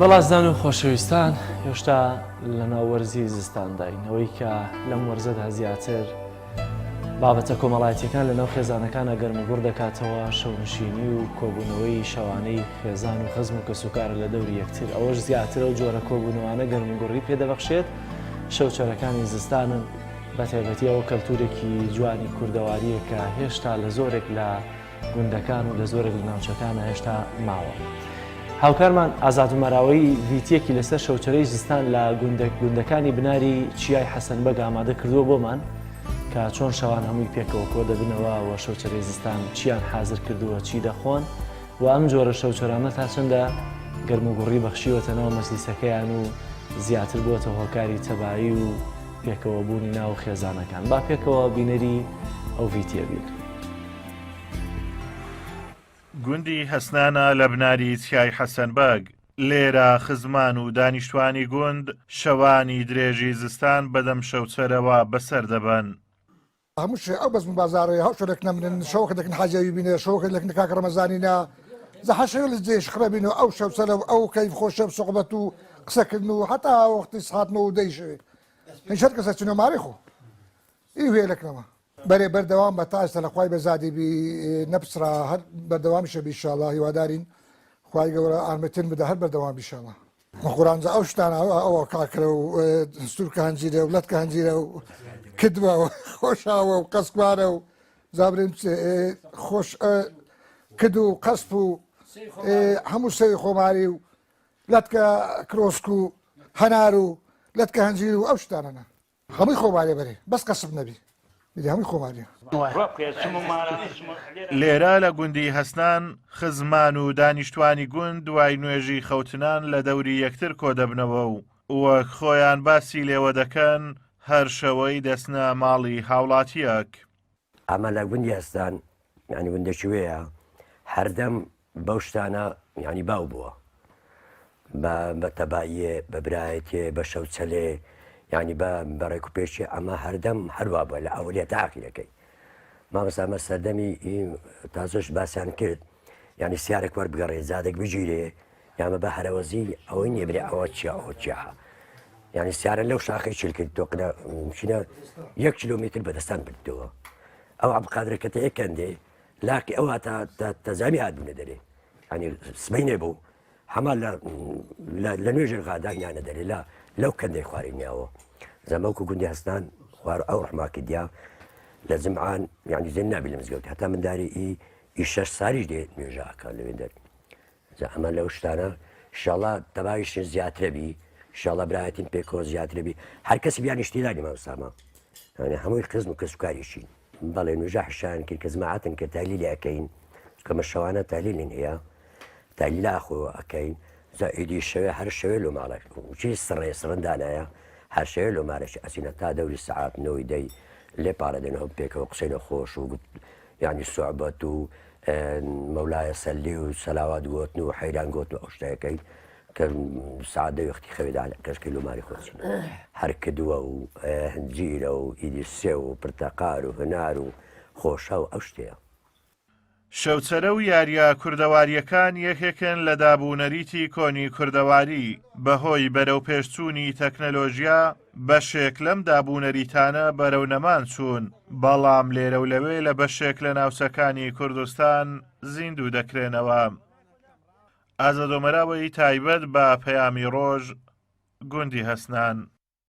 بەڵازدان و خۆشەویستان هێشتا لە ناوەرزی زستانداین ئەوەی کە لەم وەرزەدا زیاتر بابەتە کۆمەڵایەتیەکان لە ناو خێزانەکانە گەرمەگوڕ دەکاتەوە شەونشینی و کۆبوونەوەی شەوانەی خێزان و خەزم و کەسوکارە لە دەوری یەکتر ئەوەش زیاتر و جۆرە کۆبوونەوانە گەرمەگوڕی پێدەبەخشێت شەوچەرەکانی زستانن بە تایبەتی ئەوە کەلتورێکی جوانی کوردەواریە کە هێشتا لە زۆرێک لە گوندەکان و لە زۆرێک لە ناوچەکانە هێشتا ماوە. هاوکارمان ئازاد و مەراوەی ڤیتیەکی لەسەر شەوچەرەی زستان لە گوندەکانی بناری چیای حەسەنبەگ ئامادە کردووە بۆمان کە چۆن شەوان هەمووی پێکەوە کۆ دەبنەوە و شەوچەرەی زستان چیان حازر کردووە چی دەخۆن و ئەم جۆرە شەوچەرانە تا چەندە گەرموگوڕی بەخشیوەتەنەوە مەجلیسەکەیان و زیاتر بۆتە هۆکاری تەبایی و پێکەوە بوونی ناو خێزانەکان. با پێکەوە بینەری ئەو ڤیتیە بین. گوندی هەسنانە لە بناری چیای حەسەنبەگ لێرە خزمان و دانیشتوانی گوند شەوانی درێژی زستان بەدەم شەوچەرەوە بەسەر دەبن. هەموو شێ ئەو بەزم بازاڕێ هەو شۆرێک نەمرن شەوکە دەکەن حاجەوی بینێ شەوکە دەکەن کاک ڕەمەزانینە زەحەشەوە لە جێش خڕەبینەوە ئەو شەوچەرە و ئەو کەیف خۆشە سوقبەت و قسەکردن و هەتا وەختی سهاتنەوە و دەیشەوێ هیچ کەسە چونە ماری خۆ ئی هێلەکەوە بەرێ بەردەوام بە تاسە لە خوای بەزادی بی نەپسرا هەر بەردەوامیشە بیشاڵە هیوادارین خوای گەورە ئارمەتن بدە هەر بەردەوام بیشاڵە مەخۆرانجا ئەو شتانە ئەوە کاکرە و سوورکە هەنجیرە و لەتکە هەنجیرە و کردووە و خۆشاوە و قەسکوارە و زابرین خۆش کرد و قەسپ و هەموو سەوی خۆماری و لەتکە کرۆسک و هەنار و لەتکە هەنجیر و ئەو شتانەنە هەمووی خۆمارێ بەرێ بەس قەسب نەبی هەمووی خۆماریە. لێرە لە گوندی هەسنان خزمان و دانیشتوانی گوند دوای نوێژی خەوتنان لە دەوری یەکتر کۆ دەبنەوە و وەک خۆیان باسی لێوە دەکەن هەر شەوەی دەستنە ماڵی هاوڵاتیەک. ئەمە لە گوندی هەستان ینی گوندێکی وەیە هەردەم بەو شتانە ینی باو بووە بە تەباییە بە برایەتێ بە شەوچەلێ ینی بەڕێک و پێشی ئەمە هەردەم هەروە بووە لە ئەولیە تا ئاخیرەکەی مامەسامە سەردەمی تازۆش باسییان کرد ینی سیارێک وەربگەڕێ زادێک بگیرێ یامە بە هەرەوەزی ئەوەی نیێبرێ ئەوە چیا ئەوە چیا ینی سیارە لەو شاخی چل کرد تۆقنە چینە 1 کیلۆمتر بەدەستان بردەوە ئەو عەبقادرەکەتە یەکەندێ لاقی ئەو هاتا تەزامی هاتبوونە دەرێ ینی سبەی نێبوو هەما لە نوێژێر غاداگیانە دەرێ لەو کەندەی خوارینیاوە زەمەوکو گوندی هەستان خوار ئەو ڕحماکی دیا لە زمعان یعنی زێن نابی لە مزگەوت هەتا منداری ئی 6 ساریش دێت نوێژەکە لەوێ دەر ئەمە لەو شتانە ئینشاڵڵا تەبایش زیاترەبی ئینشاڵڵا برایەتین پێکەوە زیاترەبی هەر کەسی بیان نیشتیلانی مامۆستاما یعنی هەمووی خزم و کەسوکاریشین بەڵێ نوێژە حشان کرد کە زماعەتن کە تالیلی ئەەکەین کەمە شەوانە تالیلین هەیە تالیلا خۆ ئەەکەین زائیدی شەوێ هەر شەوێ لۆ ماڵێک چی سڕێ سڕندانایە هەر شەوێ لۆ مارەش ئەسینە تا دەوری سەعات 9 دەی لێ پارەدەنەوە پێکەوە قسەینە خۆش و ینی سوعبەت و مەولایە سەلی و سەلاوات گوتن و حەیران گوتن و ئەو شتەکەی کە سعات دەوێختی خەوێدا کەشکی لۆماری خۆچین هەر کردووە و هەنجیرە و ئیدی سێ و پرتەقال و هەنار و خۆشە و ئەو شتەیە. شەوچەرە و یاریە کوردەواریەکان یەکێکن لە دابوونەریتی کۆنی کوردەواری بەهۆی بەرەو پێشچوونی تەکنەلۆژیا بەشێک لەم دابوونەریتانە بەرەو نەمان چوون بەڵام لێرە و لەوێ لە بەشێک لە ناوچەکانی کوردستان زیندوو دەکرێنەوە. ئازادۆمەراوەی تایبەت بە پەیامی ڕۆژ گوندی هەسنان.